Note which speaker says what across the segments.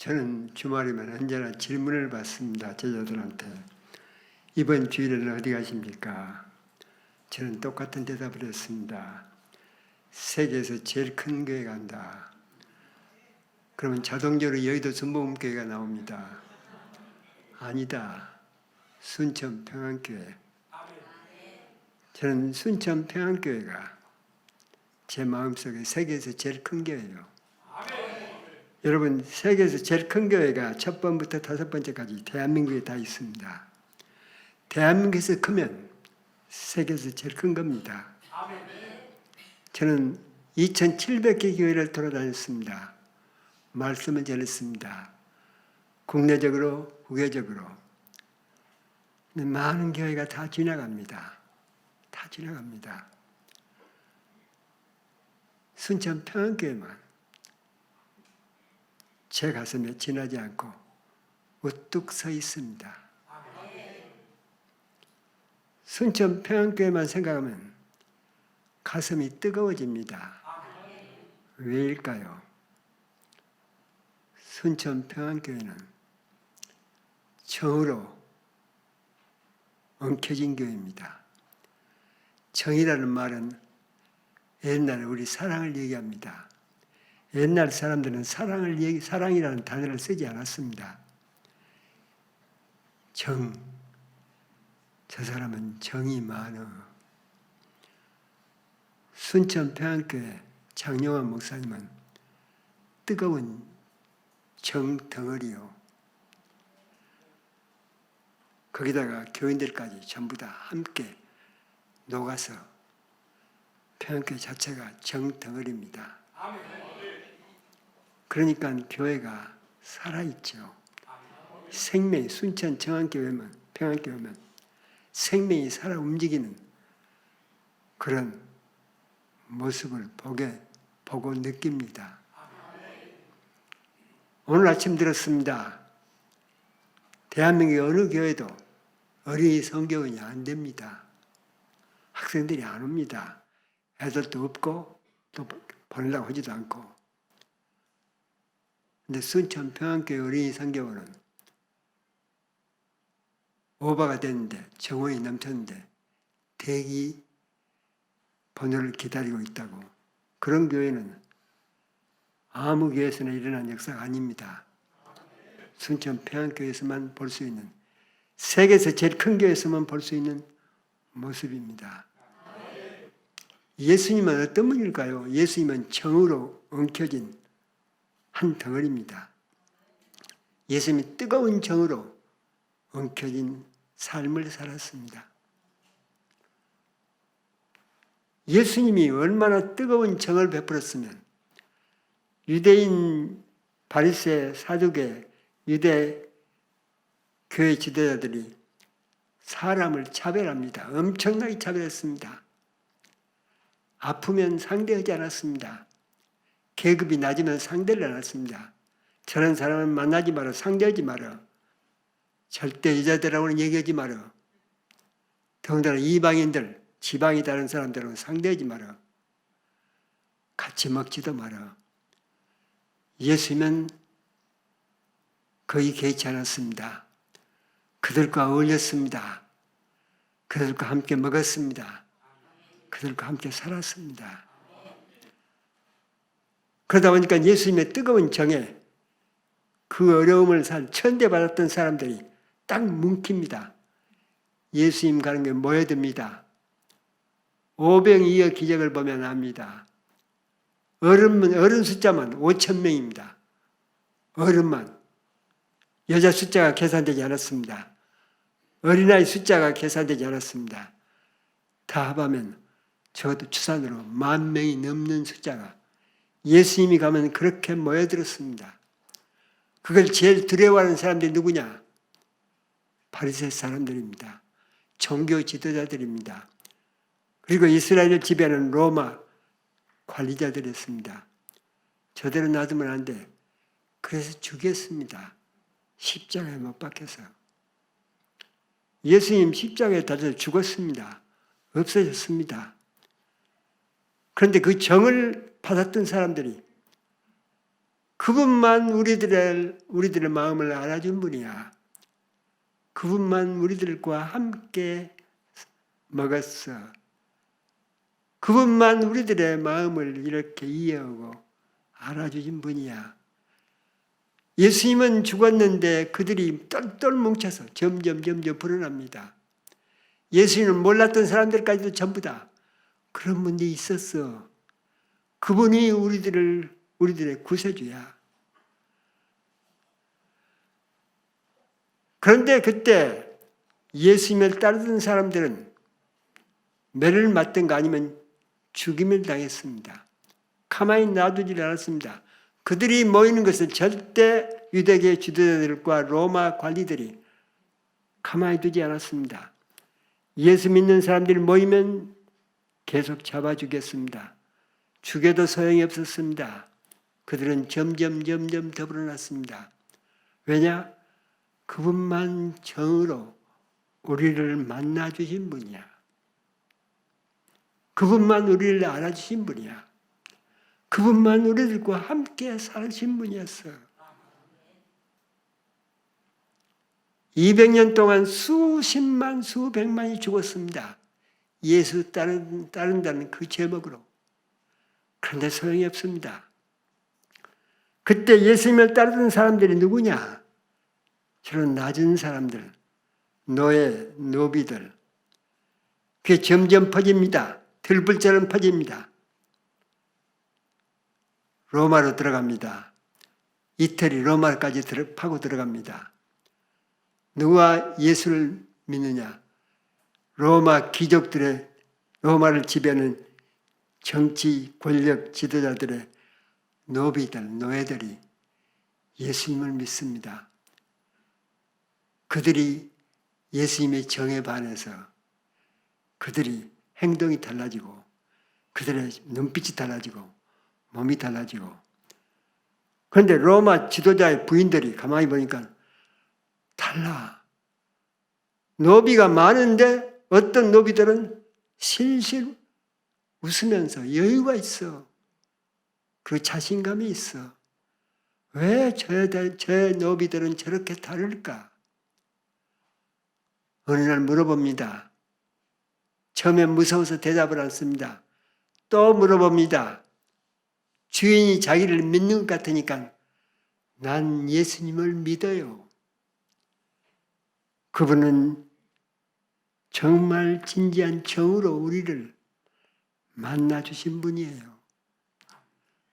Speaker 1: 저는 주말이면 언제나 질문을 받습니다. 제자들한테. 이번 주일에는 어디 가십니까? 저는 똑같은 대답을 했습니다. 세계에서 제일 큰 교회 간다. 그러면 자동적으로 여의도 순복음교회가 나옵니다. 아니다. 순천 평안교회. 저는 순천 평안교회가 제 마음속에 세계에서 제일 큰 교회예요. 여러분, 세계에서 제일 큰 교회가 첫 번부터 다섯 번째까지 대한민국에 다 있습니다. 대한민국에서 크면 세계에서 제일 큰 겁니다. 저는 2,700개 교회를 돌아다녔습니다. 말씀을 전했습니다. 국내적으로, 국외적으로. 많은 교회가 다 지나갑니다. 다 지나갑니다. 순천 평안교회만 제 가슴에 지나지 않고 우뚝 서 있습니다. 순천 평안교회만 생각하면 가슴이 뜨거워집니다. 왜일까요? 순천 평안교회는 정으로 엉켜진 교회입니다. 정이라는 말은 옛날에 우리 사랑을 얘기합니다. 옛날 사람들은 사랑이라는 단어를 쓰지 않았습니다. 정, 저 사람은 정이 많어. 순천 평안교회 장영환 목사님은 뜨거운 정덩어리요. 거기다가 교인들까지 전부 다 함께 녹아서 평안교회 자체가 정덩어리입니다. 그러니까 교회가 살아있죠. 생명이 순천 평안교회면 생명이 살아 움직이는 그런 모습을 보고 느낍니다. 오늘 아침 들었습니다. 대한민국의 어느 교회도 어린이 성교원이 안 됩니다. 학생들이 안 옵니다. 애들도 없고 또 보내려고 하지도 않고. 근데 순천 평안교회 어린이 성교원은 오버가 됐는데 정원이 넘쳤는데 대기 번호를 기다리고 있다고. 그런 교회는 아무 교회에서나 일어난 역사가 아닙니다. 순천 평안교회에서만 볼 수 있는, 세계에서 제일 큰 교회에서만 볼 수 있는 모습입니다. 예수님은 어떤 분일까요? 예수님은 정으로 엉켜진 한 덩어리입니다. 예수님이 뜨거운 정으로 엉켜진 삶을 살았습니다. 예수님이 얼마나 뜨거운 정을 베풀었으면 유대인 바리새 사두개 유대 교회 지도자들이 사람을 차별합니다. 엄청나게 차별했습니다. 아프면 상대하지 않았습니다. 계급이 낮으면 상대를 안 했습니다. 저런 사람은 만나지 마라, 상대하지 마라. 절대 여자들하고는 얘기하지 마라. 더군다나 이방인들, 지방이 다른 사람들하고는 상대하지 마라. 같이 먹지도 마라. 예수님은 거의 개의치 않았습니다. 그들과 어울렸습니다. 그들과 함께 먹었습니다. 그들과 함께 살았습니다. 그러다 보니까 예수님의 뜨거운 정에 그 어려움을 천대받았던 사람들이 딱 뭉칩니다. 예수님 가는 게 모여듭니다. 오병이어 기적을 보면 압니다. 어른 숫자만 5,000명입니다. 어른만. 여자 숫자가 계산되지 않았습니다. 어린아이 숫자가 계산되지 않았습니다. 다 합하면 적어도 추산으로 10,000명이 넘는 숫자가 예수님이 가면 그렇게 모여들었습니다. 그걸 제일 두려워하는 사람들이 누구냐? 바리새 사람들입니다. 종교 지도자들입니다. 그리고 이스라엘을 지배하는 로마 관리자들이었습니다. 저대로 놔두면 안 돼. 그래서 죽였습니다. 십자가에 못 박혀서. 예수님 십자가에 달려서 죽었습니다. 없어졌습니다. 그런데 그 정을 받았던 사람들이 그분만 우리들의 마음을 알아준 분이야. 그분만 우리들과 함께 먹었어. 그분만 우리들의 마음을 이렇게 이해하고 알아주신 분이야. 예수님은 죽었는데 그들이 똘똘 뭉쳐서 점점 불어납니다. 예수님은 몰랐던 사람들까지도 전부 다 그런 분이 있었어. 그분이 우리들의 구세주야. 그런데 그때 예수님을 따르던 사람들은 매를 맞든가 아니면 죽임을 당했습니다. 가만히 놔두질 않았습니다. 그들이 모이는 것을 절대 유대계 지도자들과 로마 관리들이 가만히 두지 않았습니다. 예수 믿는 사람들이 모이면 계속 잡아주겠습니다. 죽여도 소용이 없었습니다. 그들은 점점 더 불어났습니다. 왜냐? 그분만 정으로 우리를 만나주신 분이야. 그분만 우리를 알아주신 분이야. 그분만 우리들과 함께 사신 분이었어. 200년 동안 수십만 수백만이 죽었습니다. 예수 따른다는 그 제목으로. 그런데 소용이 없습니다. 그때 예수님을 따르던 사람들이 누구냐? 저런 낮은 사람들, 노예, 노비들. 그게 점점 퍼집니다. 들불처럼 퍼집니다. 로마로 들어갑니다. 이태리 로마까지 파고 들어갑니다. 누가 예수를 믿느냐? 로마 귀족들의, 로마를 지배하는 정치 권력 지도자들의 노비들, 노예들이 예수님을 믿습니다. 그들이 예수님의 정에 반해서 그들이 행동이 달라지고 그들의 눈빛이 달라지고 몸이 달라지고. 그런데 로마 지도자의 부인들이 가만히 보니까 달라. 노비가 많은데 어떤 노비들은 실실 웃으면서 여유가 있어. 그 자신감이 있어. 왜 저 노비들은 저렇게 다를까? 어느 날 물어봅니다. 처음에 무서워서 대답을 안 씁니다. 또 물어봅니다. 주인이 자기를 믿는 것 같으니까 난 예수님을 믿어요. 그분은 정말 진지한 정으로 우리를 만나주신 분이에요.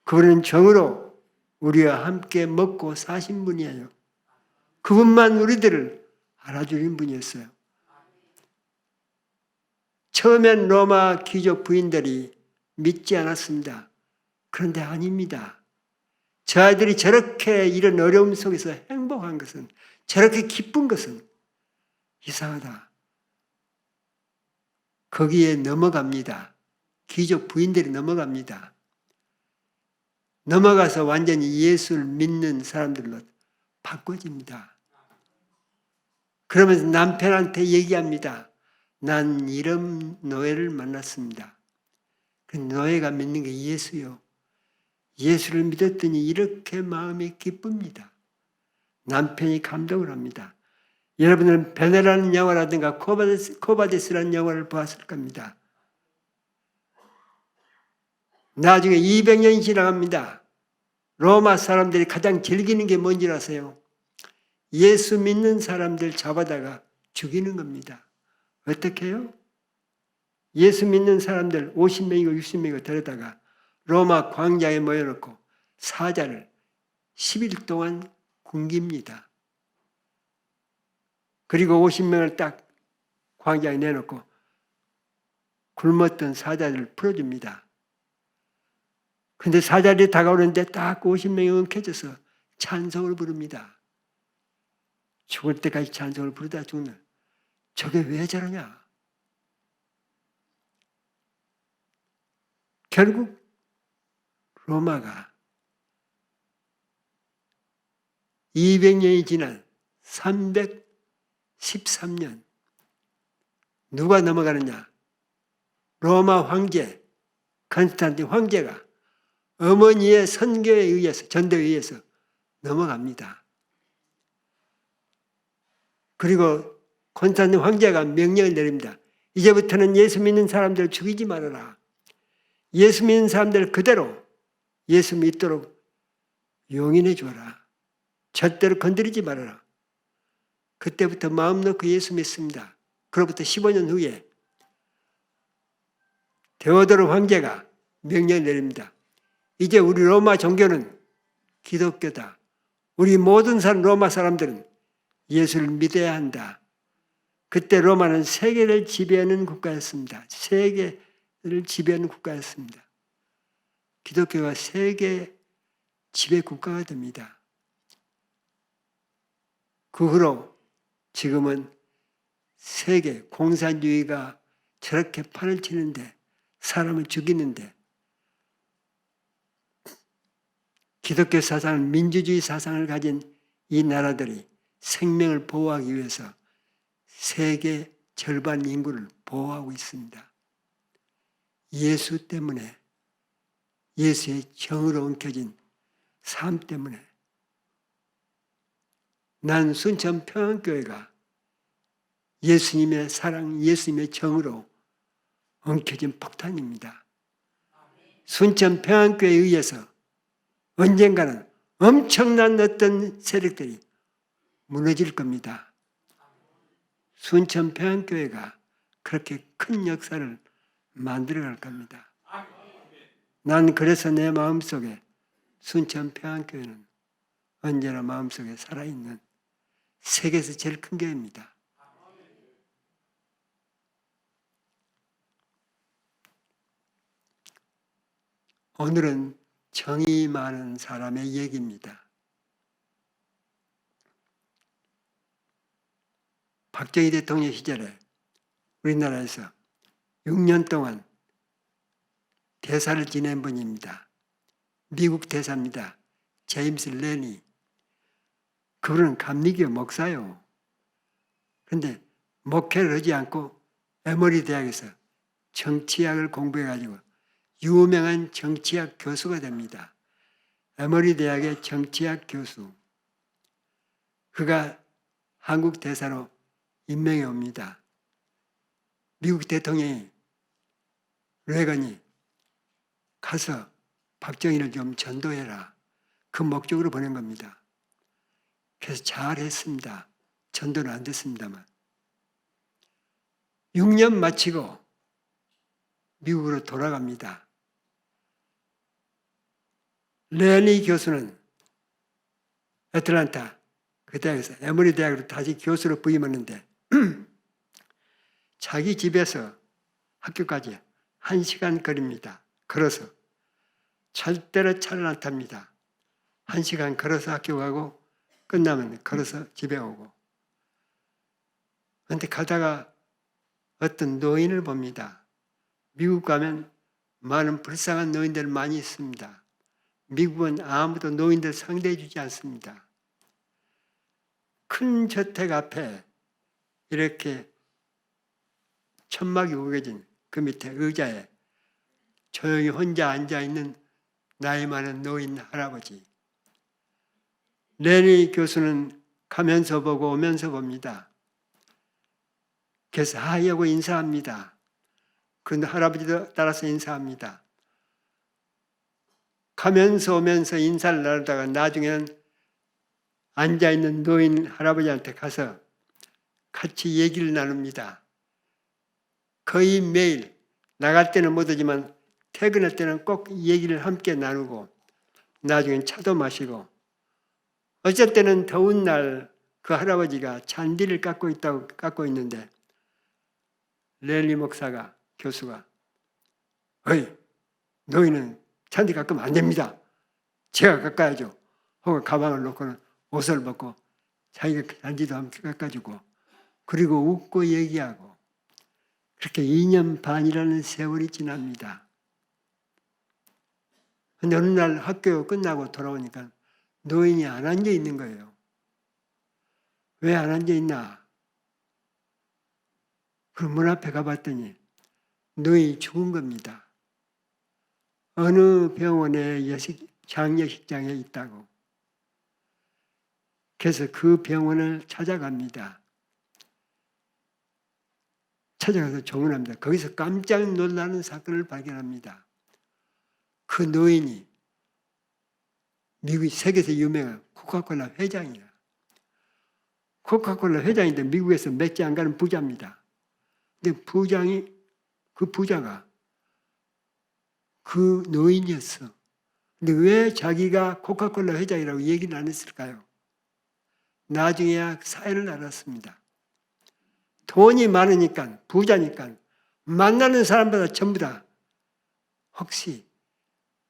Speaker 1: 그분은 정으로 우리와 함께 먹고 사신 분이에요. 그분만 우리들을 알아주는 분이었어요. 처음엔 로마 귀족 부인들이 믿지 않았습니다. 그런데 아닙니다. 저 아이들이 저렇게 이런 어려움 속에서 행복한 것은, 저렇게 기쁜 것은 이상하다. 거기에 넘어갑니다. 귀족 부인들이 넘어갑니다. 넘어가서 완전히 예수를 믿는 사람들로 바꿔집니다. 그러면서 남편한테 얘기합니다. 난 이런 노예를 만났습니다. 그 노예가 믿는 게 예수요. 예수를 믿었더니 이렇게 마음이 기쁩니다. 남편이 감동을 합니다. 여러분은 베네라는 영화라든가 코바데스라는 영화를 보았을 겁니다. 나중에 200년이 지나갑니다. 로마 사람들이 가장 즐기는 게 뭔지 아세요? 예수 믿는 사람들 잡아다가 죽이는 겁니다. 어떻게 해요? 예수 믿는 사람들 50명이고 60명이고 데려다가 로마 광장에 모여놓고 사자를 10일 동안 굶깁니다. 그리고 50명을 딱 광장에 내놓고 굶었던 사자들을 풀어줍니다. 근데 사자들이 다가오는데 딱 50명이 움켜져서 찬송을 부릅니다. 죽을 때까지 찬송을 부르다 죽는. 저게 왜 저러냐? 결국 로마가 200년이 지난 313년 누가 넘어가느냐? 로마 황제, 컨스탄틴 황제가 어머니의 선교에 의해서, 전도에 의해서 넘어갑니다. 그리고 콘스탄틴 황제가 명령을 내립니다. 이제부터는 예수 믿는 사람들을 죽이지 말아라. 예수 믿는 사람들을 그대로 예수 믿도록 용인해 주어라. 절대로 건드리지 말아라. 그때부터 마음 놓고 예수 믿습니다. 그로부터 15년 후에 데오도르 황제가 명령을 내립니다. 이제 우리 로마 종교는 기독교다. 우리 모든 로마 사람들은 예수를 믿어야 한다. 그때 로마는 세계를 지배하는 국가였습니다. 세계를 지배하는 국가였습니다. 기독교가 세계 지배 국가가 됩니다. 그 후로 지금은 세계 공산주의가 저렇게 판을 치는데, 사람을 죽이는데, 기독교 사상을, 민주주의 사상을 가진 이 나라들이 생명을 보호하기 위해서 세계 절반 인구를 보호하고 있습니다. 예수 때문에, 예수의 정으로 엉켜진 삶 때문에. 난 순천 평안교회가 예수님의 사랑, 예수님의 정으로 엉켜진 폭탄입니다. 순천 평안교회에 의해서 언젠가는 엄청난 어떤 세력들이 무너질 겁니다. 순천 평안교회가 그렇게 큰 역사를 만들어갈 겁니다. 난 그래서 내 마음속에 순천 평안교회는 언제나 마음속에 살아있는 세계에서 제일 큰 교회입니다. 오늘은 정이 많은 사람의 얘기입니다. 박정희 대통령 시절에 우리나라에서 6년 동안 대사를 지낸 분입니다. 미국 대사입니다. 제임스 레니. 그분은 감리교 목사요. 그런데 목회를 하지 않고 에머리 대학에서 정치학을 공부해가지고 유명한 정치학 교수가 됩니다. 에머리 대학의 정치학 교수. 그가 한국 대사로 임명해 옵니다. 미국 대통령이, 레건이 가서 박정희를 좀 전도해라. 그 목적으로 보낸 겁니다. 그래서 잘했습니다. 전도는 안 됐습니다만. 6년 마치고 미국으로 돌아갑니다. 레니 교수는 애틀랜타 그 대학에서 에머리 대학으로 다시 교수로 부임했는데 자기 집에서 학교까지 1시간 거리입니다. 걸어서. 절대로 차를 안 탑니다. 1시간 걸어서 학교 가고 끝나면 걸어서 집에 오고. 그런데 가다가 어떤 노인을 봅니다. 미국 가면 많은 불쌍한 노인들 많이 있습니다. 미국은 아무도 노인들 상대해 주지 않습니다. 큰 저택 앞에 이렇게 천막이 우겨진 그 밑에 의자에 조용히 혼자 앉아있는 나이 많은 노인 할아버지. 레니 교수는 가면서 보고 오면서 봅니다. 그래서 하이 하고 인사합니다. 그 할아버지도 따라서 인사합니다. 가면서 오면서 인사를 나누다가 나중에는 앉아있는 노인 할아버지한테 가서 같이 얘기를 나눕니다. 거의 매일, 나갈 때는 못하지만 퇴근할 때는 꼭 얘기를 함께 나누고 나중엔 차도 마시고, 어쩔 때는 더운 날 그 할아버지가 잔디를 깎고 있는데 레니 목사가, 교수가, 어이, 너희는 잔디 깎으면 안 됩니다. 제가 깎아야죠. 하고 가방을 놓고는 옷을 벗고 자기가 잔디도 함께 깎아주고, 그리고 웃고 얘기하고, 그렇게 2년 반이라는 세월이 지납니다. 근데 어느 날 학교 끝나고 돌아오니까 노인이 안 앉아 있는 거예요. 왜 안 앉아 있나? 그럼 문 앞에 가봤더니 노인이 죽은 겁니다. 어느 병원의 장례식장에 있다고. 그래서 그 병원을 찾아갑니다. 찾아가서 조문합니다. 거기서 깜짝 놀라는 사건을 발견합니다. 그 노인이 미국 세계에서 유명한 코카콜라 회장이야. 코카콜라 회장인데 미국에서 몇 지 안 가는 부자입니다. 근데 그 부자가 그 노인이었어. 근데 왜 자기가 코카콜라 회장이라고 얘기를 안 했을까요? 나중에야 사연을 알았습니다. 돈이 많으니까, 부자니까 만나는 사람마다 전부 다 혹시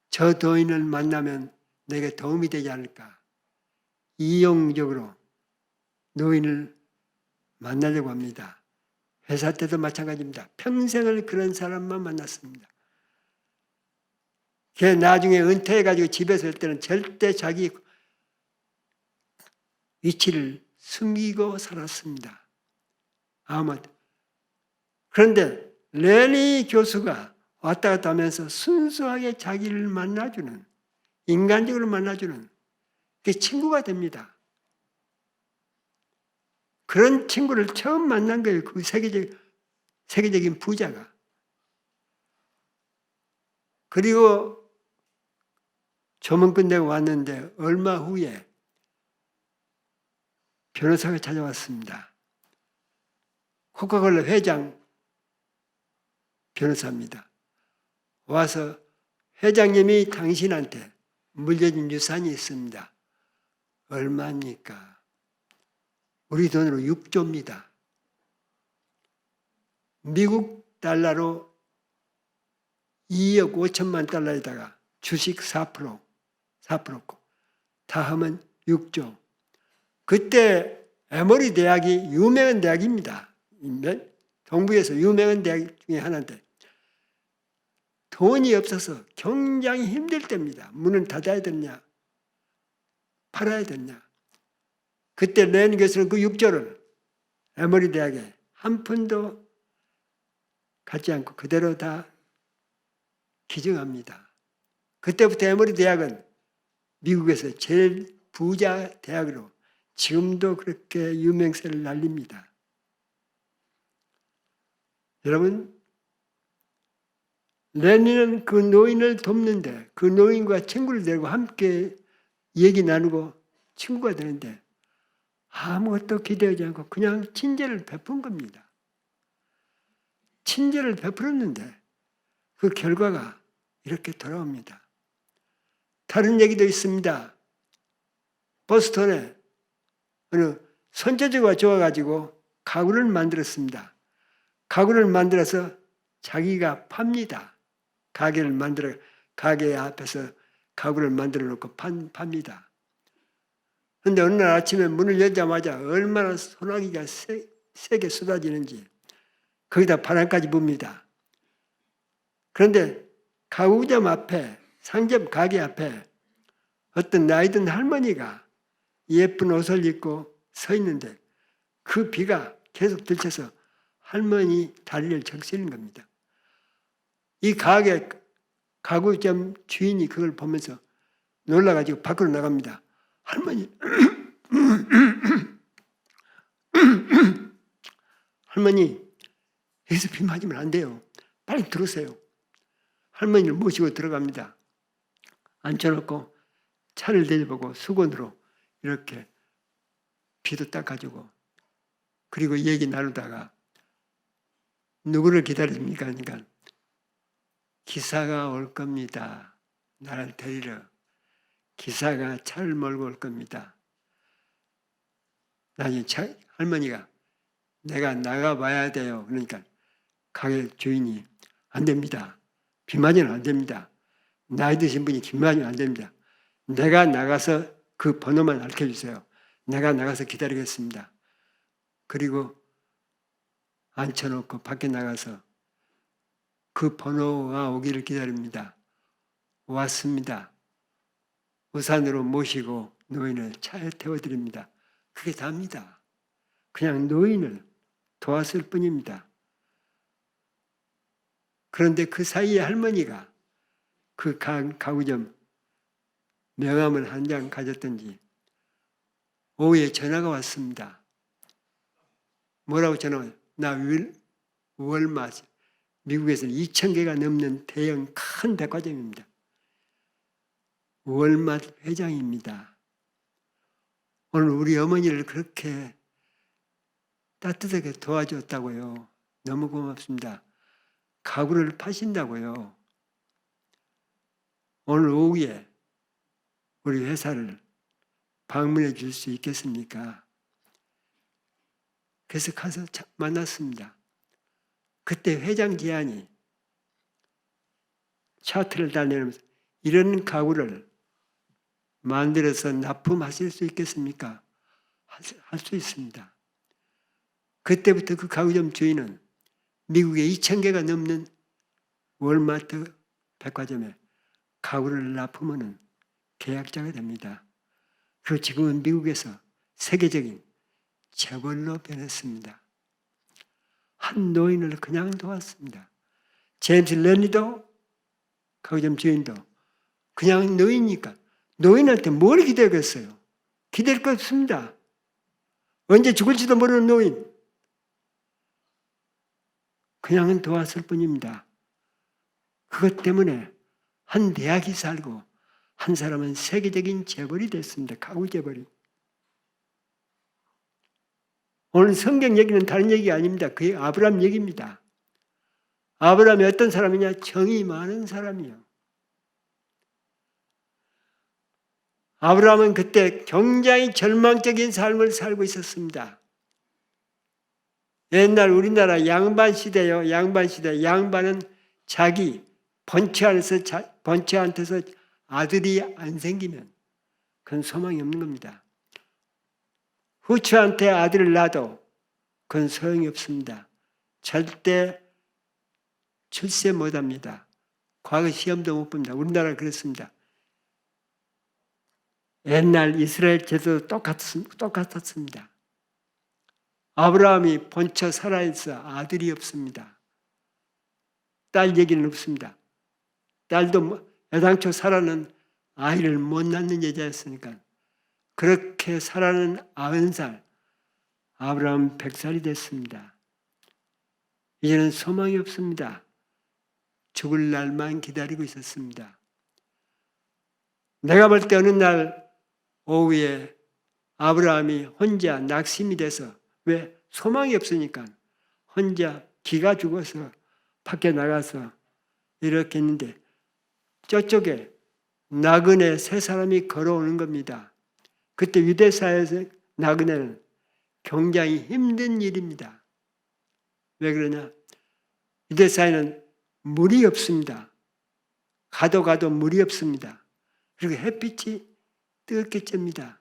Speaker 1: 저 노인을 만나면 내게 도움이 되지 않을까? 이용적으로 노인을 만나려고 합니다. 회사 때도 마찬가지입니다. 평생을 그런 사람만 만났습니다. 걔 나중에 은퇴해가지고 집에서 할 때는 절대 자기 위치를 숨기고 살았습니다. 그런데 레니 교수가 왔다 갔다 하면서 순수하게 자기를 만나주는, 인간적으로 만나주는 그 친구가 됩니다. 그런 친구를 처음 만난 거예요. 그 세계적인 부자가. 그리고 조문 끝내고 왔는데 얼마 후에 변호사가 찾아왔습니다. 코카콜라 회장 변호사입니다. 와서 회장님이 당신한테 물려준 유산이 있습니다. 얼마입니까? 우리 돈으로 6조입니다. 미국 달러로 2억 5천만 달러에다가 주식 4%, 4%고 다 하면 6조. 그때 에머리 대학이 유명한 대학입니다. 동부에서 유명한 대학 중에 하나인데 돈이 없어서 굉장히 힘들 때입니다. 문을 닫아야 되냐 팔아야 되냐. 그때 레니 교수는 그 6조를 에머리 대학에 한 푼도 갖지 않고 그대로 다 기증합니다. 그때부터 에머리 대학은 미국에서 제일 부자 대학으로 지금도 그렇게 유명세를 날립니다. 여러분, 레니는 그 노인을 돕는데 그 노인과 친구를 데리고 함께 얘기 나누고 친구가 되는데 아무것도 기대하지 않고 그냥 친절을 베푼 겁니다. 친절을 베풀었는데 그 결과가 이렇게 돌아옵니다. 다른 얘기도 있습니다. 보스턴에 어느 손재주가 좋아가지고 가구를 만들었습니다. 가구를 만들어서 자기가 팝니다. 가게 앞에서 가구를 만들어 놓고 팝니다. 그런데 어느 날 아침에 문을 열자마자 얼마나 소나기가 세게 쏟아지는지 거기다 바람까지 붑니다. 그런데 가구점 앞에, 상점 가게 앞에 어떤 나이든 할머니가 예쁜 옷을 입고 서 있는데 그 비가 계속 들쳐서 할머니 다리를 적시는 겁니다. 이 가구점 주인이 그걸 보면서 놀라가지고 밖으로 나갑니다. 할머니, 할머니, 여기서 비 맞으면 안 돼요. 빨리 들어오세요. 할머니를 모시고 들어갑니다. 앉혀놓고 차를 대접하고 수건으로 이렇게 비도 닦아주고 그리고 얘기 나누다가 누구를 기다립니까? 그러니까 기사가 올 겁니다. 나를 데리러. 기사가 차를 몰고 올 겁니다. 나중에 할머니가 내가 나가봐야 돼요. 그러니까 가게 주인이 안 됩니다. 비 맞으면 안 됩니다. 나이 드신 분이 비 맞으면 안 됩니다. 내가 나가서 그 번호만 알려주세요. 내가 나가서 기다리겠습니다. 그리고 앉혀놓고 밖에 나가서 그 번호가 오기를 기다립니다. 왔습니다. 우산으로 모시고 노인을 차에 태워드립니다. 그게 다입니다. 그냥 노인을 도왔을 뿐입니다. 그런데 그 사이에 할머니가 그 가구점 명함을 한 장 가졌던지 오후에 전화가 왔습니다. 뭐라고 전화가? 나 월마트, 미국에서는 2,000개가 넘는 대형 큰 백화점입니다. 월마트 회장입니다. 오늘 우리 어머니를 그렇게 따뜻하게 도와줬다고요. 너무 고맙습니다. 가구를 파신다고요. 오늘 오후에 우리 회사를 방문해 줄 수 있겠습니까? 그래서 가서 만났습니다. 그때 회장 제안이 차트를 달리면서 이런 가구를 만들어서 납품하실 수 있겠습니까? 할 수 있습니다. 그때부터 그 가구점 주인은 미국에 2,000개가 넘는 월마트 백화점에 가구를 납품하는 계약자가 됩니다. 그리고 지금은 미국에서 세계적인 재벌로 변했습니다. 한 노인을 그냥 도왔습니다. 제임스 런리도 가구점 주인도 그냥 노인이니까 노인한테 뭘 기대겠어요? 기댈 거 없습니다. 언제 죽을지도 모르는 노인. 그냥 도왔을 뿐입니다. 그것 때문에 한 대학이 살고 한 사람은 세계적인 재벌이 됐습니다. 가구 재벌이. 오늘 성경 얘기는 다른 얘기가 아닙니다. 그게 아브라함 얘기입니다. 아브라함이 어떤 사람이냐? 정이 많은 사람이요. 아브라함은 그때 굉장히 절망적인 삶을 살고 있었습니다. 옛날 우리나라 양반 시대요. 양반 시대. 양반은 자기 본체 안에서 아들이 안 생기면 그건 소망이 없는 겁니다. 후처한테 아들을 낳아도 그건 소용이 없습니다. 절대 출세 못합니다. 과거 시험도 못 봅니다. 우리나라는 그렇습니다. 옛날 이스라엘 제도도 똑같았습니다. 아브라함이 본처 살아있어 아들이 없습니다. 딸 얘기는 없습니다. 딸도 애당초 사라는 아이를 못 낳는 여자였으니까 그렇게 사라는 90살, 아브라함 100살이 됐습니다. 이제는 소망이 없습니다. 죽을 날만 기다리고 있었습니다. 내가 볼 때 어느 날 오후에 아브라함이 혼자 낙심이 돼서 왜? 소망이 없으니까 혼자 기가 죽어서 밖에 나가서 이렇게 했는데 저쪽에 나그네 세 사람이 걸어오는 겁니다. 그때 유대사회에서 나그네는 굉장히 힘든 일입니다. 왜 그러냐? 유대사회는 물이 없습니다. 가도 물이 없습니다. 그리고 햇빛이 뜨겁게 쬐입니다.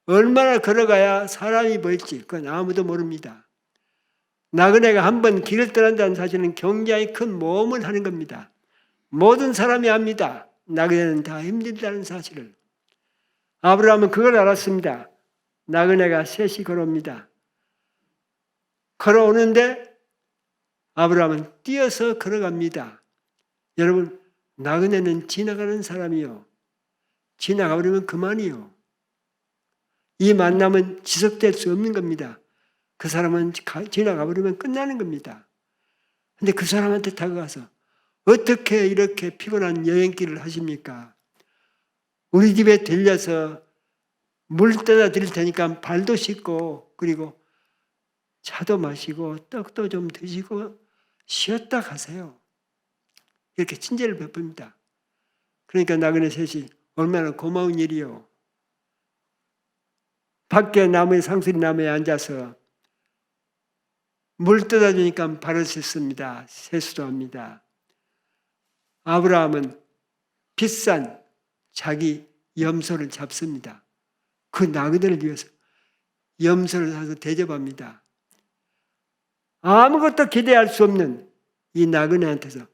Speaker 1: 얼마나 걸어가야 사람이 보일지 그건 아무도 모릅니다. 나그네가 한번 길을 떠난다는 사실은 굉장히 큰 모험을 하는 겁니다. 모든 사람이 압니다. 나그네는 다 힘들다는 사실을. 아브라함은 그걸 알았습니다. 나그네가 셋이 걸어옵니다. 걸어오는데 아브라함은 뛰어서 걸어갑니다. 여러분, 나그네는 지나가는 사람이요. 지나가 버리면 그만이요. 이 만남은 지속될 수 없는 겁니다. 그 사람은 지나가 버리면 끝나는 겁니다. 그런데 그 사람한테 다가가서 어떻게 이렇게 피곤한 여행길을 하십니까? 우리 집에 들려서 물 떠다 드릴 테니까 발도 씻고 그리고 차도 마시고 떡도 좀 드시고 쉬었다 가세요. 이렇게 친절을 베풉니다. 그러니까 나그네 셋이 얼마나 고마운 일이요. 밖에 상수리 나무에 앉아서 물 떠다 주니까 발을 씻습니다. 세수도 합니다. 아브라함은 비싼 자기 염소를 잡습니다. 그 나그네를 위해서 염소를 사서 대접합니다. 아무것도 기대할 수 없는 이 나그네한테서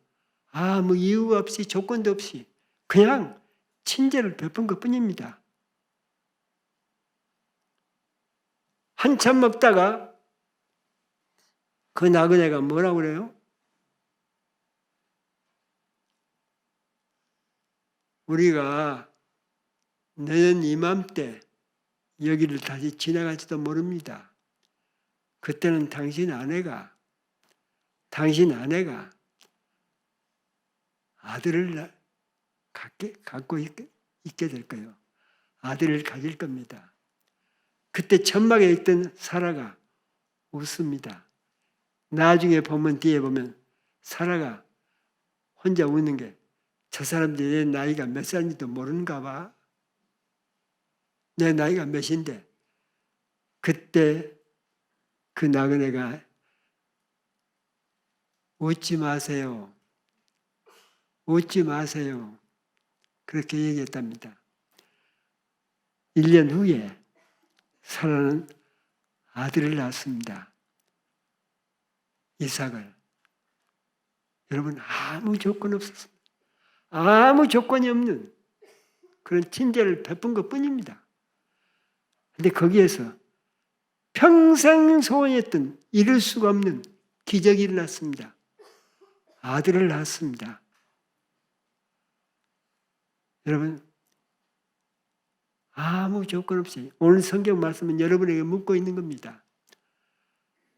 Speaker 1: 아무 이유 없이 조건도 없이 그냥 친절을 베푼 것뿐입니다. 한참 먹다가 그 나그네가 뭐라고 그래요? 우리가 내년 이맘때 여기를 다시 지나갈지도 모릅니다. 그때는 당신 아내가 아들을 갖고 있게 될 거예요. 아들을 가질 겁니다. 그때 천막에 있던 사라가 웃습니다. 나중에 보면, 뒤에 보면 사라가 혼자 웃는 게, 저 사람들이 내 나이가 몇 살인지도 모르는가 봐. 내 나이가 몇인데. 그때 그 나그네가 웃지 마세요. 웃지 마세요. 그렇게 얘기했답니다. 1년 후에 사라는 아들을 낳았습니다. 이삭을. 여러분, 아무 조건 없었습니다. 아무 조건이 없는 그런 친절을 베푼 것뿐입니다. 그런데 거기에서 평생 소원했던 이룰 수가 없는 기적이 일어났습니다. 아들을 낳았습니다. 여러분, 아무 조건 없이 오늘 성경 말씀은 여러분에게 묻고 있는 겁니다.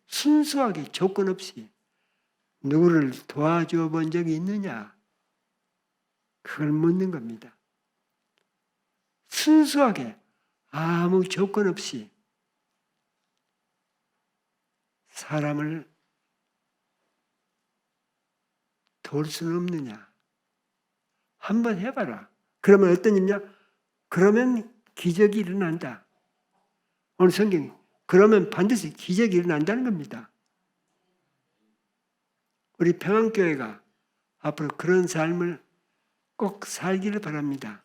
Speaker 1: 순수하게 조건 없이 누구를 도와줘 본 적이 있느냐? 그걸 묻는 겁니다. 순수하게 아무 조건 없이 사람을 도울 수는 없느냐? 한번 해봐라. 그러면 어떤 일이냐? 그러면 기적이 일어난다. 오늘 성경이 그러면 반드시 기적이 일어난다는 겁니다. 우리 평안교회가 앞으로 그런 삶을 꼭 살기를 바랍니다.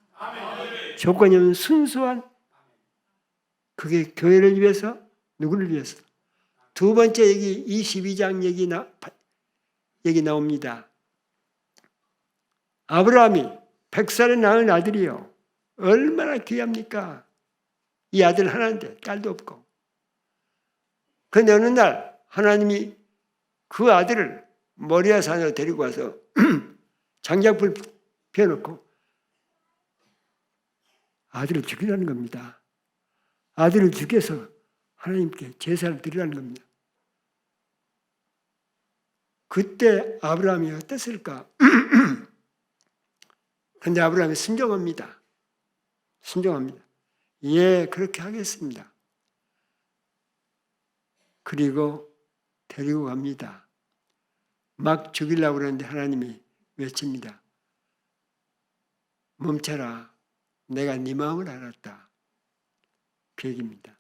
Speaker 1: 조건이 없는 순수한, 그게 교회를 위해서, 누구를 위해서? 두 번째 얘기, 22장 얘기 나옵니다. 아브라함이 100살에 낳은 아들이요. 얼마나 귀합니까? 이 아들 하나인데 딸도 없고. 그런데 어느 날 하나님이 그 아들을 모리아 산으로 데리고 와서 장작불 피워놓고 아들을 죽이라는 겁니다. 아들을 죽여서 하나님께 제사를 드리라는 겁니다. 그때 아브라함이 어땠을까? 그런데 아브라함이 순종합니다. 예, 그렇게 하겠습니다. 그리고 데리고 갑니다. 막 죽이려고 그러는데 하나님이 외칩니다. 멈춰라. 내가 네 마음을 알았다. 그 얘기입니다.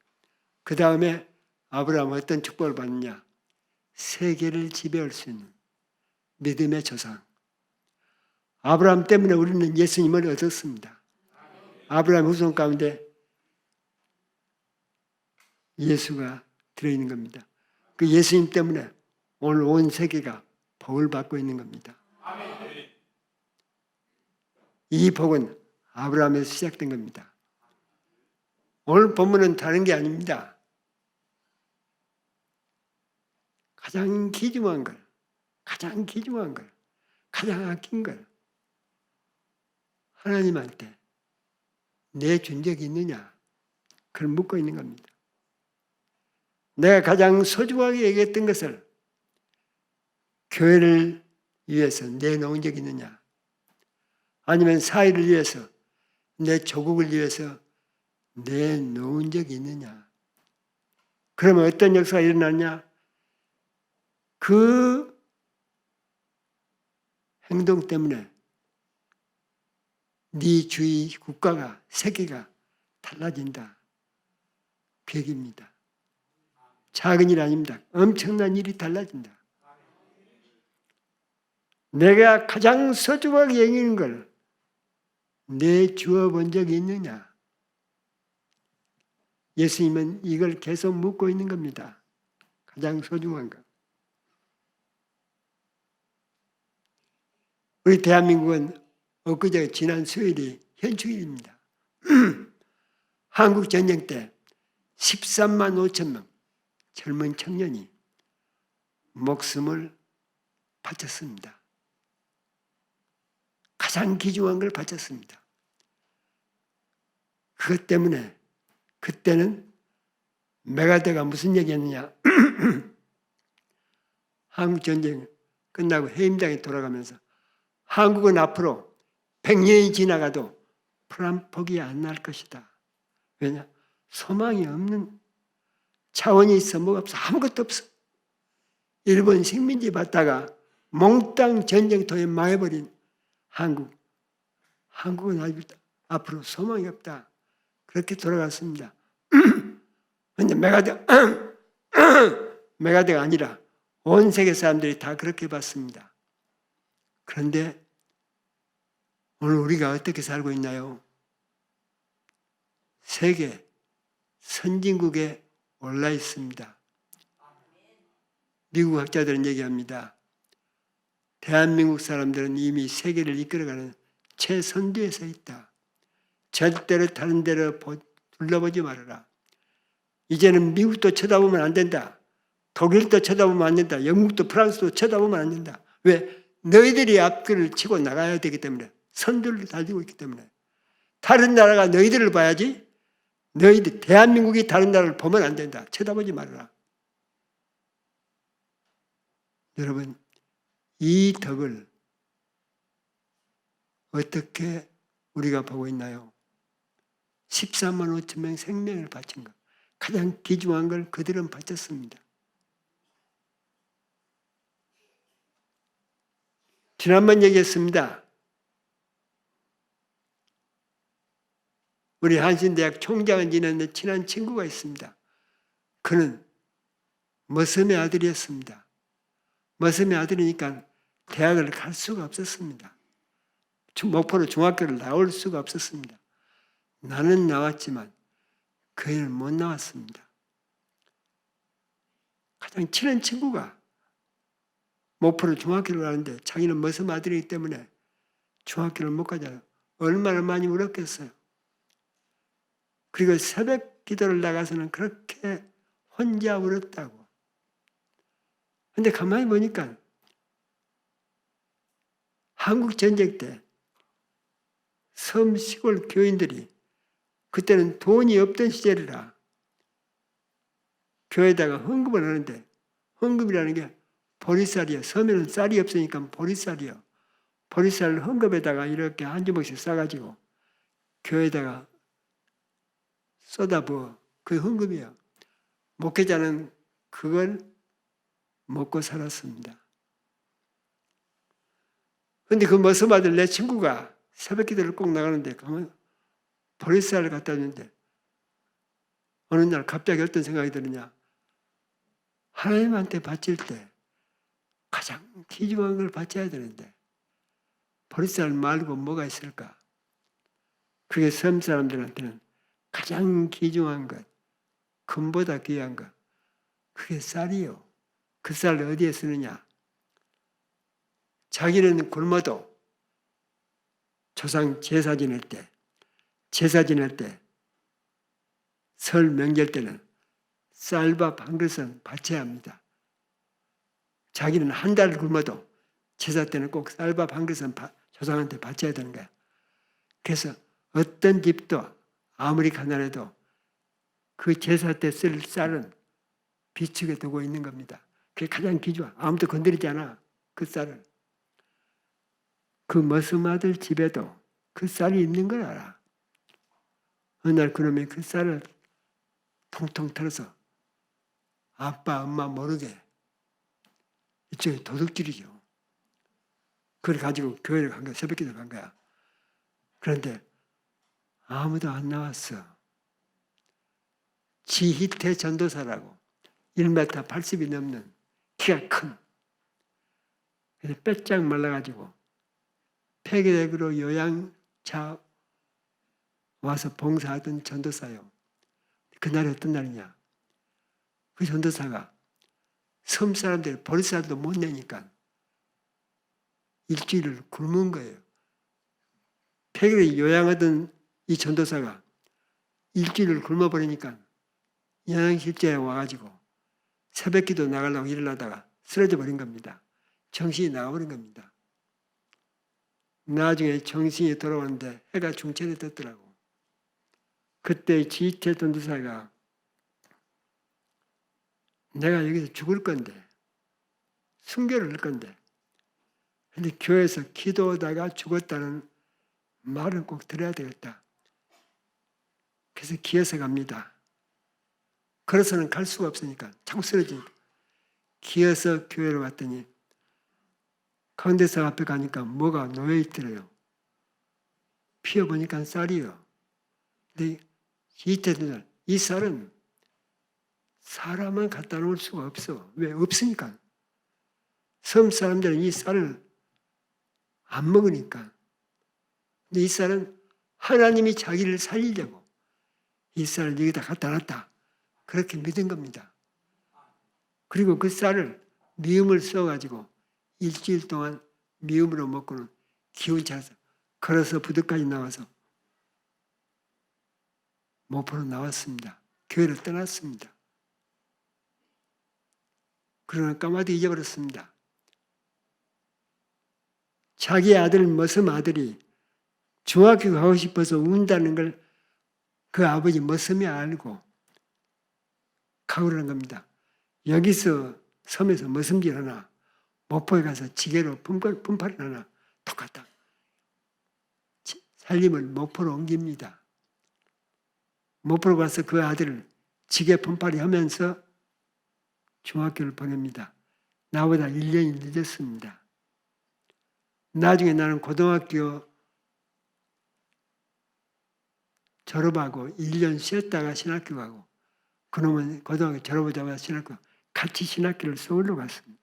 Speaker 1: 그 다음에 아브라함은 어떤 축복을 받느냐? 세계를 지배할 수 있는 믿음의 조상. 아브라함 때문에 우리는 예수님을 얻었습니다. 아브라함 후손 가운데 예수가 들어있는 겁니다. 그 예수님 때문에 오늘 온 세계가 복을 받고 있는 겁니다. 이 복은 아브라함에서 시작된 겁니다. 오늘 본문은 다른 게 아닙니다. 가장 귀중한 걸, 가장 아낀 걸 하나님한테 내준 적이 있느냐? 그걸 묻고 있는 겁니다. 내가 가장 소중하게 얘기했던 것을 교회를 위해서 내놓은 적이 있느냐? 아니면 사회를 위해서, 내 조국을 위해서 내놓은 적이 있느냐? 그러면 어떤 역사가 일어나냐? 그 행동 때문에 네 주위 국가가, 세계가 달라진다. 그 얘기입니다. 작은 일 아닙니다. 엄청난 일이 달라진다. 내가 가장 소중하게 여기는 걸 내주어 본 적이 있느냐? 예수님은 이걸 계속 묻고 있는 겁니다. 가장 소중한 것. 우리 대한민국은 엊그제 지난 수요일이 현충일입니다. 한국 전쟁 때 13만 5천 명 젊은 청년이 목숨을 바쳤습니다. 가장 귀중한 걸 바쳤습니다. 그것 때문에 그때는 메가드가 무슨 얘기했느냐. 한국전쟁 끝나고 해임당에 돌아가면서 한국은 앞으로 100년이 지나가도 불안폭이 안 날 것이다. 왜냐? 소망이 없는, 자원이 있어 뭐가 없어, 아무것도 없어. 일본 식민지 받다가 몽땅 전쟁터에 망해버린 한국은 앞으로 소망이 없다. 그렇게 돌아갔습니다. 그런데 메가드가 아니라 온 세계 사람들이 다 그렇게 봤습니다. 그런데 오늘 우리가 어떻게 살고 있나요? 세계 선진국에 올라 있습니다. 미국 학자들은 얘기합니다. 대한민국 사람들은 이미 세계를 이끌어가는 최선두에 서 있다. 절대로 다른 데로 둘러보지 말아라. 이제는 미국도 쳐다보면 안 된다. 독일도 쳐다보면 안 된다. 영국도 프랑스도 쳐다보면 안 된다. 왜? 너희들이 앞길을 치고 나가야 되기 때문에. 선두를 달리고 있기 때문에. 다른 나라가 너희들을 봐야지. 너희들 대한민국이 다른 나라를 보면 안 된다. 쳐다보지 말아라. 여러분, 이 덕을 어떻게 우리가 보고 있나요? 14만 5천 명 생명을 바친 것. 가장 귀중한 걸 그들은 바쳤습니다. 지난번 얘기했습니다. 우리 한신대학 총장을 지낸 친한 친구가 있습니다. 그는 머슴의 아들이었습니다. 머슴의 아들이니까 대학을 갈 수가 없었습니다. 목포로 중학교를 나올 수가 없었습니다. 나는 나왔지만 그 애는 못 나왔습니다. 가장 친한 친구가 목포로 중학교를 가는데 자기는 머슴 아들이기 때문에 중학교를 못 가잖아요. 얼마나 많이 울었겠어요. 그리고 새벽 기도를 나가서는 그렇게 혼자 울었다고. 근데 가만히 보니까 한국 전쟁 때 섬 시골 교인들이 그때는 돈이 없던 시절이라 교회에다가 헌금을 하는데 헌금이라는 게 보리쌀이요. 섬에는 쌀이 없으니까 보리쌀이요. 보리쌀을 헌금에다가 이렇게 한 주먹씩 싸가지고 교회에다가 쏟아부어. 그게 헌금이에요. 목회자는 그걸 먹고 살았습니다. 그런데 그 머슴 아들 내 친구가 새벽 기도를 꼭 나가는데 가면 보리쌀을 갖다 주는데 어느 날 갑자기 어떤 생각이 드느냐. 하나님한테 바칠 때 가장 귀중한 걸 바쳐야 되는데 보리쌀 말고 뭐가 있을까? 그게 섬 사람들한테는 가장 귀중한 것, 금보다 귀한 것, 그게 쌀이요. 그 쌀을 어디에 쓰느냐? 자기는 굶어도 조상 제사 지낼 때, 설 명절 때는 쌀밥 한 그릇은 바쳐야 합니다. 자기는 한 달 굶어도 제사 때는 꼭 쌀밥 한 그릇은 조상한테 바쳐야 되는 거야. 그래서 어떤 집도 아무리 가난해도 그 제사 때 쓸 쌀은 비축해 두고 있는 겁니다. 그게 가장 귀중한. 아무도 건드리지 않아. 그 쌀을. 그 머슴 아들 집에도 그 쌀이 있는 걸 알아. 어느 날 그놈이 그 쌀을 통통 털어서 아빠, 엄마 모르게 이쪽에 도둑질이죠. 그걸 가지고 교회를 간 거야. 새벽 기도를 간 거야. 그런데 아무도 안 나왔어. 지희태 전도사라고 1m 80이 넘는 키가 큰. 그래서 빼짝 말라가지고 폐계대교로 요양차 와서 봉사하던 전도사요. 그날이 어떤 날이냐. 그 전도사가 섬 사람들이 보리쌀도 못 내니까 일주일을 굶은 거예요. 폐계를 요양하던 이 전도사가 일주일을 굶어버리니까 영양실조에 와가지고 새벽기도 나가려고 일어나다가 쓰러져 버린 겁니다. 정신이 나가버린 겁니다. 나중에 정신이 돌아오는데 해가 중천에 떴더라고. 그때 지휘태 전도사가 내가 여기서 죽을 건데 순교를 할 건데 근데 교회에서 기도하다가 죽었다는 말은 꼭 들어야 되겠다. 그래서 기어서 갑니다. 걸어서는 갈 수가 없으니까 자꾸 쓰러지니까 기어서 교회로 왔더니 강대상 앞에 가니까 뭐가 놓여 있더래요. 피워보니까 쌀이요. 근데 이때는 이 쌀은 사람만 갖다 놓을 수가 없어. 왜? 없으니까. 섬 사람들은 이 쌀을 안 먹으니까. 근데 이 쌀은 하나님이 자기를 살리려고 이 쌀을 여기다 갖다 놨다. 그렇게 믿은 겁니다. 그리고 그 쌀을 미음을 써가지고 일주일 동안 미음으로 먹고는 기운 차려서 걸어서 부두까지 나와서 목포로 나왔습니다. 교회를 떠났습니다. 그러나 까마도 잊어버렸습니다. 자기 아들 머슴 아들이 중학교 가고 싶어서 운다는 걸 그 아버지 머슴이 알고 가고 그러는 겁니다. 여기서 섬에서 머슴질 하나 목포에 가서 지게로 분팔을 하나 똑같다. 살림을 목포로 옮깁니다. 목포로 가서 그 아들을 지게 분팔이 하면서 중학교를 보냅니다. 나보다 1년이 늦었습니다. 나중에 나는 고등학교 졸업하고 1년 쉬었다가 신학교 가고 그놈은 고등학교 졸업하자마자 신학교 같이 신학교를 서울로 갔습니다.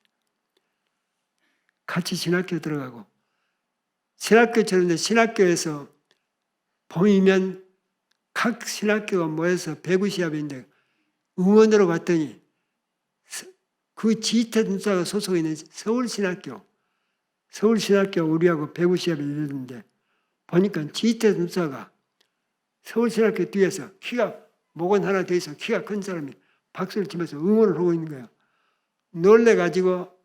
Speaker 1: 같이 신학교 들어가고 신학교 졸업인데 신학교에서 봄이면 각 신학교가 모여서 배구 시합인데 응원으로 갔더니 그 지휘태 전도사가 소속해 있는 서울신학교 우리하고 배구 시합이 열렸는데 보니까 지휘태 전도사가 서울신학교 뒤에서 목은 하나 더 있어 키가 큰 사람이 박수를 치면서 응원을 하고 있는 거예요. 놀래가지고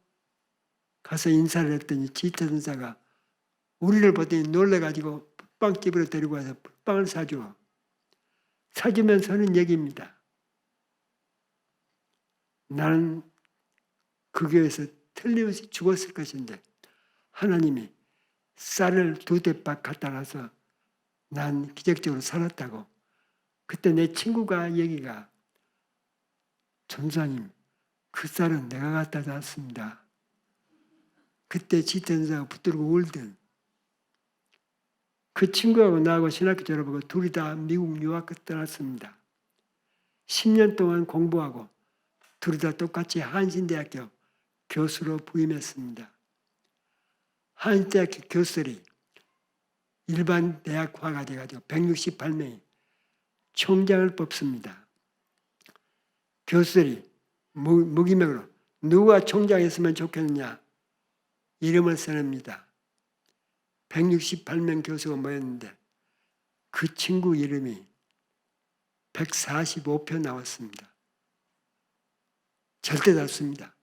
Speaker 1: 가서 인사를 했더니 지휘태 전도사가 우리를 보더니 놀래가지고 빵집으로 데리고 와서 빵을 사주어. 사주면서 하는 얘기입니다. 나는 그 교회에서 틀림없이 죽었을 것인데 하나님이 쌀을 2대박 갖다 놔서 난 기적적으로 살았다고. 그때 내 친구가 얘기가 전사님 그 쌀은 내가 갖다 놨습니다. 그때 지전사가 붙들고 울던 그 친구하고 나하고 신학교 졸업하고 둘이 다 미국 유학 떠났습니다. 10년 동안 공부하고 둘이 다 똑같이 한신대학교 교수로 부임했습니다. 한신대학교 교수들이 일반 대학화가 돼가지고 168명이 총장을 뽑습니다. 교수들이 무기명으로 누가 총장했으면 좋겠느냐 이름을 써냅니다. 168명 교수가 모였는데 그 친구 이름이 145표 나왔습니다. 절대 다수입니다.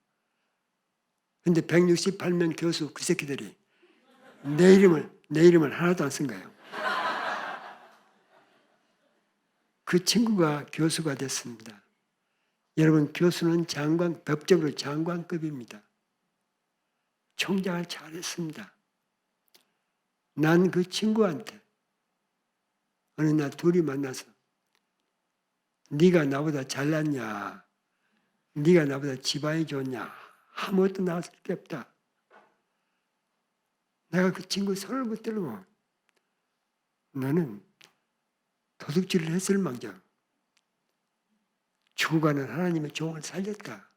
Speaker 1: 근데 168명 교수 그 새끼들이 내 이름을 하나도 안 쓴 거예요. 그 친구가 교수가 됐습니다. 여러분 교수는 법적으로 장관급입니다. 총장을 잘했습니다. 난 그 친구한테 어느 날 둘이 만나서 네가 나보다 잘났냐? 네가 나보다 집안이 좋냐? 아무것도 나왔을 게 없다. 내가 그 친구 손을 붙들고 너는 도둑질을 했을 망정 죽어가는 하나님의 종을 살렸다.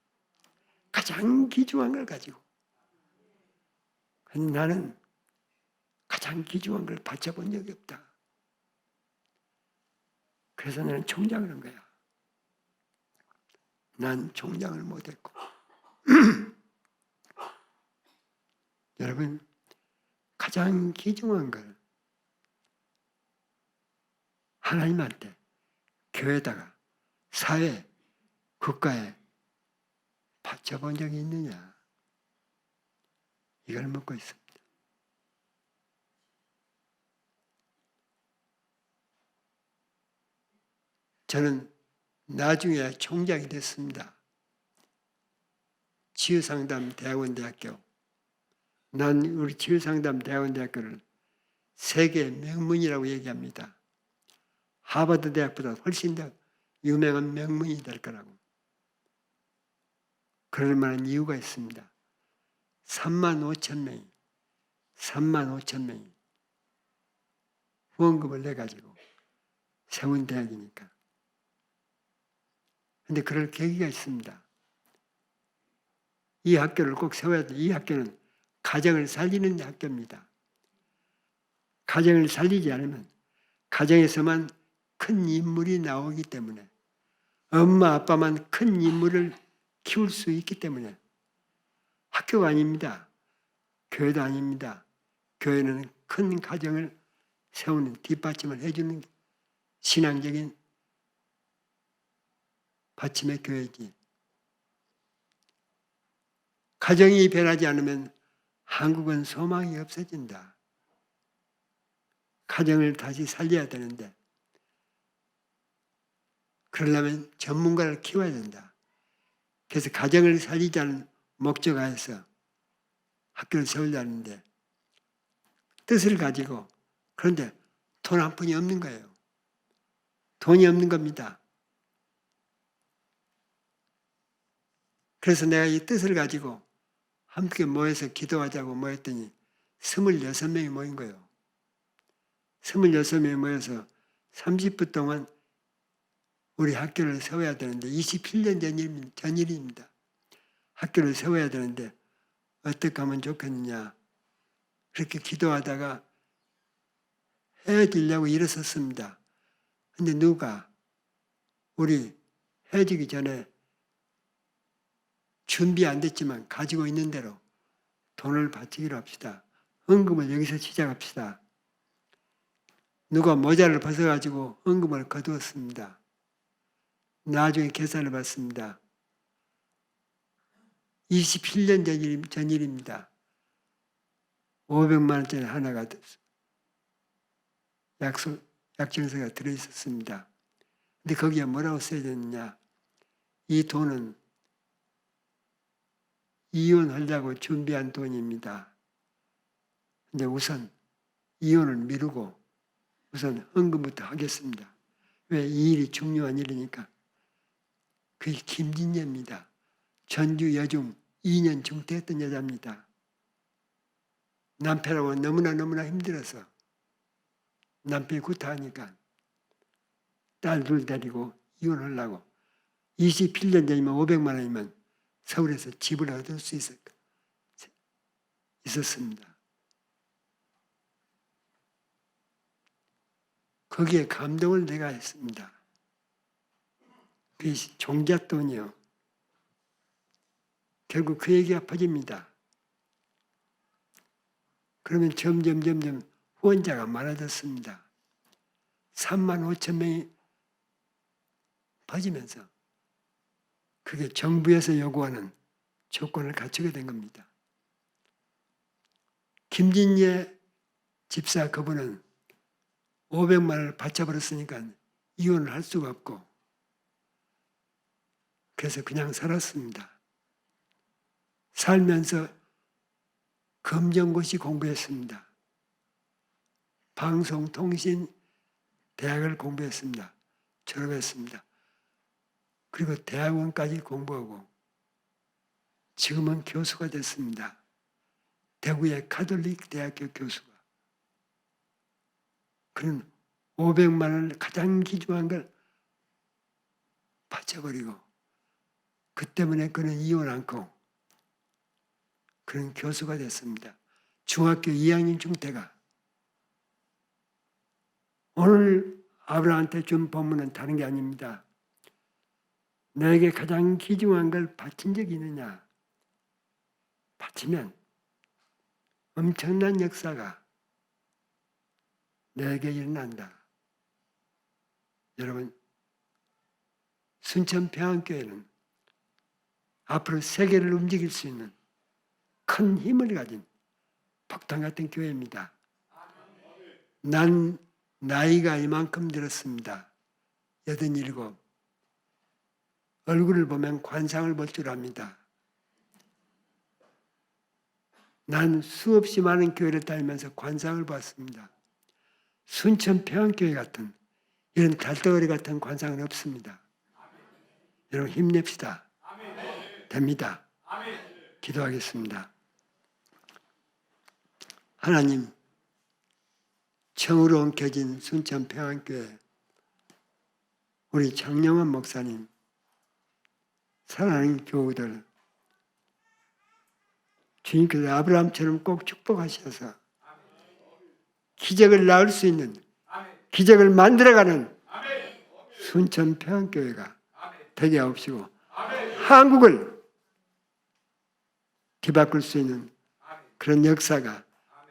Speaker 1: 가장 귀중한 걸 가지고. 근데 나는 가장 귀중한 걸 받쳐본 적이 없다. 그래서 나는 총장을 한 거야. 난 총장을 못했고. 여러분, 가장 귀중한 걸 하나님한테, 교회에다가, 사회, 국가에 바쳐본 적이 있느냐? 이걸 묻고 있습니다. 저는 나중에 총장이 됐습니다. 치유상담대학원대학교. 난 우리 치유상담대학원대학교를 세계 명문이라고 얘기합니다. 하버드 대학보다 훨씬 더 유명한 명문이 될 거라고. 그럴 만한 이유가 있습니다. 35,000명이 후원금을 내가지고 세운 대학이니까. 그런데 그럴 계기가 있습니다. 이 학교를 꼭 세워야 돼. 이 학교는 가정을 살리는 학교입니다. 가정을 살리지 않으면 가정에서만 큰 인물이 나오기 때문에, 엄마 아빠만 큰 인물을 키울 수 있기 때문에 학교가 아닙니다. 교회도 아닙니다. 교회는 큰 가정을 세우는 뒷받침을 해주는 신앙적인 받침의 교회지. 가정이 변하지 않으면 한국은 소망이 없어진다. 가정을 다시 살려야 되는데, 그러려면 전문가를 키워야 된다. 그래서 가정을 살리자는 목적하에서 학교를 세우려는데, 뜻을 가지고, 그런데 돈 한 푼이 없는 거예요. 돈이 없는 겁니다. 그래서 내가 이 뜻을 가지고 함께 모여서 기도하자고 모였더니 26명이 모인 거예요. 26명이 모여서 30분 동안 우리 학교를 세워야 되는데, 27년 전 일입니다. 학교를 세워야 되는데 어떻게 하면 좋겠느냐. 그렇게 기도하다가 헤어지려고 일어섰습니다. 근데 누가 우리 헤어지기 전에 준비 안 됐지만 가지고 있는 대로 돈을 바치기로 합시다. 헌금을 여기서 시작합시다. 누가 모자를 벗어가지고 헌금을 거두었습니다. 나중에 계산을 받습니다. 27년 전 일입니다. 500만 원짜리 하나가 약정서가 들어있었습니다. 근데 거기에 뭐라고 써야 되느냐. 이 돈은 이혼하려고 준비한 돈입니다. 근데 우선 이혼을 미루고 우선 헌금부터 하겠습니다. 왜? 이 일이 중요한 일이니까. 그게 김진녀입니다. 전주 여중 2년 중퇴했던 여자입니다. 남편하고 너무나 힘들어서 남편이 구타하니까 딸 둘 데리고 이혼하려고 27년 전이면 500만 원이면 서울에서 집을 얻을 수 있었습니다. 거기에 감동을 내가 했습니다. 그게 종잣돈이요. 결국 그 얘기가 퍼집니다. 그러면 점점 후원자가 많아졌습니다. 35,000명이 퍼지면서 그게 정부에서 요구하는 조건을 갖추게 된 겁니다. 김진예 집사 그분은 500만 원을 바쳐버렸으니까 이혼을 할 수가 없고 그래서 그냥 살았습니다. 살면서 검정고시 공부했습니다. 방송통신 대학을 공부했습니다. 졸업했습니다. 그리고 대학원까지 공부하고 지금은 교수가 됐습니다. 대구의 가톨릭 대학교 교수가. 그는 500만 원을 가장 귀중한 걸 바쳐버리고 그 때문에 그는 이혼 않고 그는 교수가 됐습니다. 중학교 2학년 중퇴가. 오늘 아브라함한테 준 본문은 다른 게 아닙니다. 너에게 가장 귀중한 걸 바친 적이 있느냐? 바치면 엄청난 역사가 너에게 일어난다. 여러분, 순천평안교회는 앞으로 세계를 움직일 수 있는 큰 힘을 가진 폭탄 같은 교회입니다. 난 나이가 이만큼 들었습니다. 87 얼굴을 보면 관상을 볼 줄 압니다. 난 수없이 많은 교회를 다니면서 관상을 봤습니다. 순천 평안교회 같은 이런 달덩어리 같은 관상은 없습니다. 여러분 힘냅시다. 됩니다. 기도하겠습니다. 하나님, 청으로 옮겨진 순천 평안교회 우리 정영원 목사님, 사랑하는 교우들, 주님께서 아브라함처럼 꼭 축복하셔서 기적을 낳을 수 있는, 기적을 만들어가는 순천 평안교회가 되게 하옵시고 한국을 뒤바꿀 수 있는 그런 역사가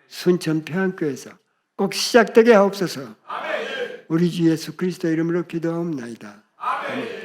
Speaker 1: 순천 평안교회에서 꼭 시작되게 하옵소서. 우리 주 예수 그리스도 이름으로 기도하옵나이다. 아멘.